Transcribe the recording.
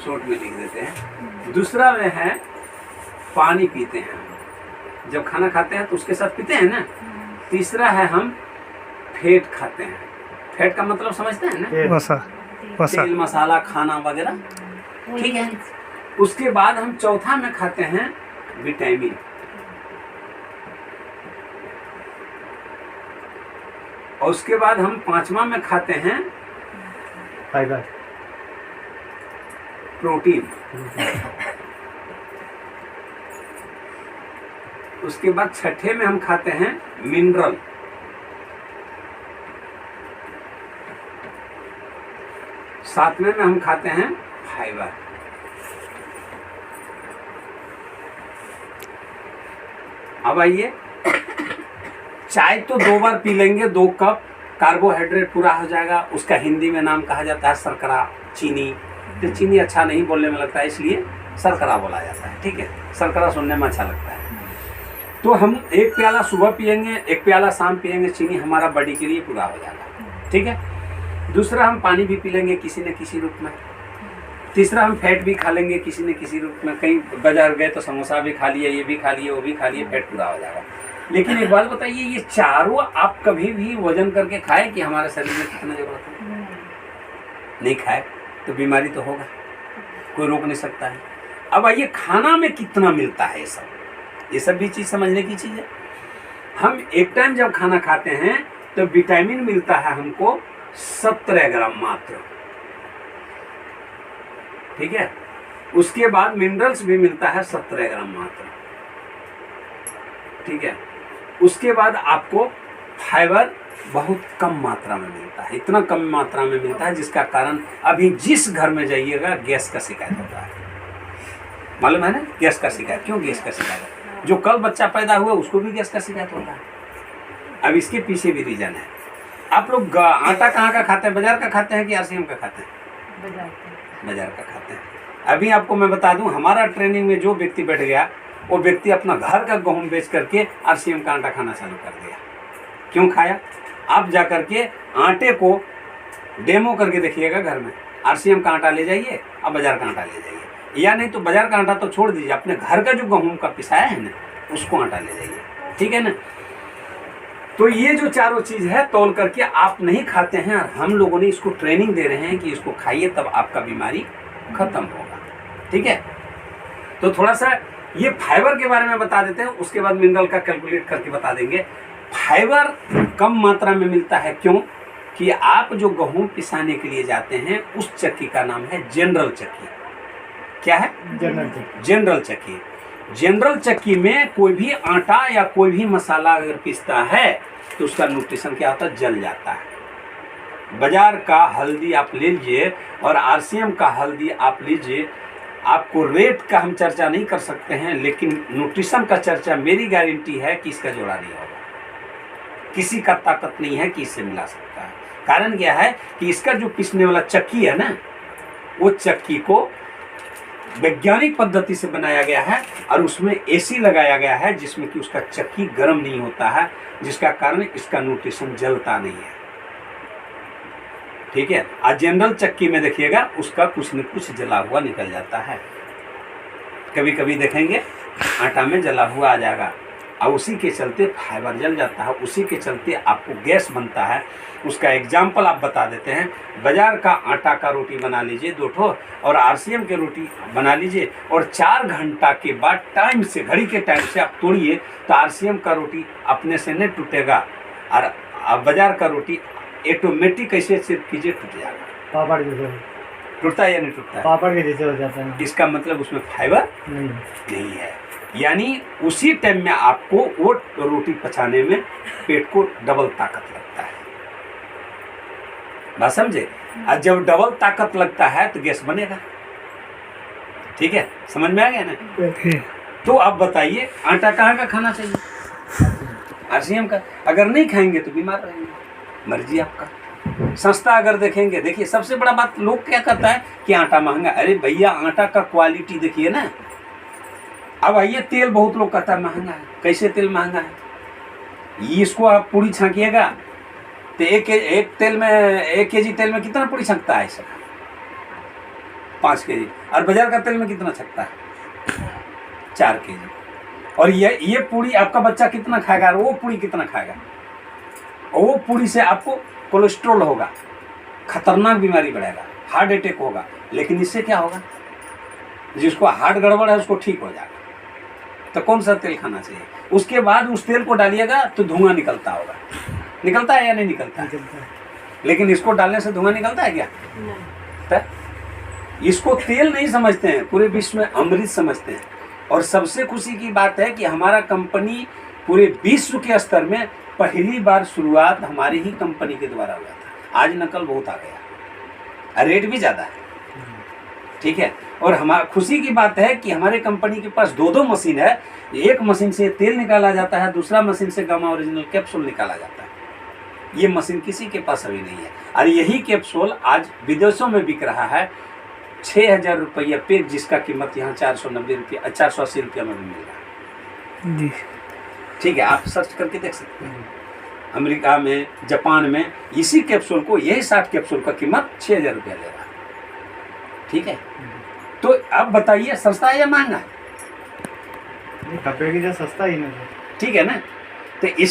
Short में लिख देते हैं। दूसरा में है पानी पीते हैं, जब खाना खाते हैं तो उसके साथ पीते हैं ना। तीसरा है हम फैट खाते हैं। फैट का मतलब समझते हैं ना, तेल मसाला खाना वगैरह, ठीक है। उसके बाद हम चौथा में खाते हैं विटामिन। और उसके बाद हम पांचवा में खाते हैं फाइबर, प्रोटीन। उसके बाद छठे में हम खाते हैं मिनरल। सातवें में हम खाते हैं फाइबर। अब आइए, चाय तो 2 बार पी लेंगे, 2 कप, कार्बोहाइड्रेट पूरा हो जाएगा। उसका हिंदी में नाम कहा जाता है शर्करा, चीनी। तो चीनी अच्छा नहीं बोलने में लगता है, इसलिए शर्करा बोला जाता है, ठीक है। शर्करा सुनने में अच्छा लगता है। तो हम 1 प्याला सुबह पियेंगे, 1 प्याला शाम पियेंगे, चीनी हमारा बॉडी के लिए पूरा हो जाएगा, ठीक है। दूसरा हम पानी भी पी लेंगे किसी न किसी रूप में। तीसरा हम फैट भी खा लेंगे किसी न किसी रूप में। कहीं बाजार गए तो समोसा भी खा लिए, ये भी खा लिए, वो भी खा लिए, फैट पूरा हो जाएगा। लेकिन एक बात बताइए, ये चारों आप कभी भी वजन करके खाए कि हमारे शरीर में कितना जरूरत है? नहीं खाए तो बीमारी तो होगा, कोई रोक नहीं सकता है। अब आइए, खाना में कितना मिलता है ये सब भी चीज़ समझने की चीज़ है। हम एक टाइम जब खाना खाते हैं तो विटामिन मिलता है हमको 17 ग्राम मात्र, ठीक है। उसके बाद मिनरल्स भी मिलता है 17 ग्राम मात्र, ठीक है। उसके बाद आपको फाइबर बहुत कम मात्रा में मिलता है, इतना कम मात्रा में मिलता है जिसका कारण अभी जिस घर में जाइएगा गैस का शिकायत होता है। मालूम है ना, गैस का शिकायत। क्यों गैस का शिकायत? जो कल बच्चा पैदा हुआ उसको भी गैस का शिकायत होता है। अब इसके पीछे भी रीजन है। आप लोग आटा कहाँ का खाते हैं? बाजार का खाते हैं कि आरसीएम का खाते हैं? बाजार का खाते हैं। अभी आपको मैं बता दूं, हमारा ट्रेनिंग में जो व्यक्ति बैठ गया, वो व्यक्ति अपना घर का गेहूं बेच करके आरसीएम का आटा खाना चालू कर दिया। क्यों खाया? आप जा करके आटे को डेमो करके देखिएगा घर में। आरसीएम का आटा ले जाइए और बाजार का आटा ले जाइए, या नहीं तो बाजार का आटा तो छोड़ दीजिए, अपने घर का जो गेहूं का पिसाया है ना उसको आटा ले जाइए, ठीक है ना। तो ये जो चारों चीज है तौल करके आप नहीं खाते हैं, और हम लोगों ने इसको ट्रेनिंग दे रहे हैं कि इसको खाइए तब आपका बीमारी खत्म होगा, ठीक है। तो थोड़ा सा ये फाइबर के बारे में बता देते हैं, उसके बाद मिनरल का कैलकुलेट करके बता देंगे। फाइबर कम मात्रा में मिलता है, क्यों कि आप जो गेहूं पिसाने के लिए जाते हैं उस चक्की का नाम है जनरल चक्की। क्या है? जनरल चक्की। जनरल चक्की में कोई भी आटा या कोई भी मसाला अगर पिसता है तो उसका न्यूट्रिशन क्या होता है? जल जाता है। बाजार का हल्दी आप ले लीजिए और आरसीएम का हल्दी आप लीजिए, आपको रेट का हम चर्चा नहीं कर सकते हैं, लेकिन न्यूट्रिशन का चर्चा मेरी गारंटी है कि इसका जोड़ा नहीं होगा। किसी का ताकत नहीं है कि इससे मिला सकता है। कारण क्या है कि इसका जो पिसने वाला चक्की है ना, वो चक्की को वैज्ञानिक पद्धति से बनाया गया है और उसमें एसी लगाया गया है जिसमें कि उसका चक्की गर्म नहीं होता है, जिसका कारण इसका न्यूट्रिशन जलता नहीं है, ठीक है। आज जनरल चक्की में देखिएगा उसका कुछ न कुछ जला हुआ निकल जाता है। कभी कभी देखेंगे आटा में जला हुआ आ जाएगा और उसी के चलते फाइबर जल जाता है, उसी के चलते आपको गैस बनता है। उसका एग्जाम्पल आप बता देते हैं। बाजार का आटा का रोटी बना लीजिए 2 ठो और आरसीएम के रोटी बना लीजिए, और 4 घंटा के बाद टाइम से, घड़ी के टाइम से आप तोड़िए तो आरसीएम का रोटी अपने से नहीं टूटेगा, और बाजार का रोटी ऑटोमेटिक कैसे सिर्फ कीजिए टूट जाएगा। पापड़ जैसे टूटता है या नहीं टूटता है? पापड़ के जैसे हो जाता है। इसका मतलब उसमें फाइबर नहीं है, यानी उसी टाइम में आपको वो रोटी पचाने में पेट को डबल ताकत लगता है। बात समझे? और जब डबल ताकत लगता है तो गैस बनेगा, ठीक है। समझ में आ गया ना? तो अब बताइए आटा कहाँ का खाना चाहिए? आरसीएम का। अगर नहीं खाएंगे तो बीमार रहेंगे, मर्जी आपका। सस्ता अगर देखेंगे, देखिए सबसे बड़ा बात लोग क्या करता है कि आटा महंगा। अरे भैया आटा का क्वालिटी देखिए ना। अब आइए तेल, बहुत लोग कहता है महंगा है। कैसे तेल महंगा है? इसको आप पूरी छांकिएगा तो एक केजी तेल में कितना पूरी छकता है? ऐसा 5 kg। और बाजार का तेल में कितना छकता है? 4 kg। और ये पूड़ी आपका बच्चा कितना खाएगा और वो पूड़ी कितना खाएगा? और वो पूड़ी से आपको कोलेस्ट्रॉल होगा, खतरनाक बीमारी बढ़ेगा, हार्ट अटैक होगा। लेकिन इससे क्या होगा? जिसको हार्ट गड़बड़ है उसको ठीक हो जाएगा। तो कौन सा तेल खाना चाहिए? उसके बाद उस तेल को डालिएगा तो धुआं निकलता होगा, निकलता है या नहीं निकलता है? निकलता है। लेकिन इसको डालने से धुआं निकलता है क्या? तो इसको तेल नहीं समझते हैं, पूरे विश्व में अमृत समझते हैं। और सबसे खुशी की बात है कि हमारा कंपनी पूरे विश्व के स्तर में पहली बार शुरुआत हमारी ही कंपनी के द्वारा हुआ था। आज नकल बहुत आ गया, रेट भी ज़्यादा है, ठीक है। और हमारा खुशी की बात है कि हमारे कंपनी के पास 2 मशीन है। एक मशीन से तेल निकाला जाता है, दूसरा मशीन से गामा ओरिजिनल कैप्सूल निकाला जाता है। ये मशीन किसी के पास अभी नहीं है। और यही कैप्सूल आज विदेशों में बिक रहा है 6,000 रुपया पैक, जिसका कीमत यहाँ 490 रुपया 480 रुपया में भी मिल रहा है जी। ठीक है। आप सर्च करके देख सकते हैं। अमेरिका में, जापान में इसी कैप्सूल को, यही 60 कैप्सूल का कीमत 6,000 रुपया ले रहा है, ठीक है। तो अब बताइए सस्ता है या महंगा है? कपड़े की जो सस्ता ही नहीं, ठीक है ना। तो इस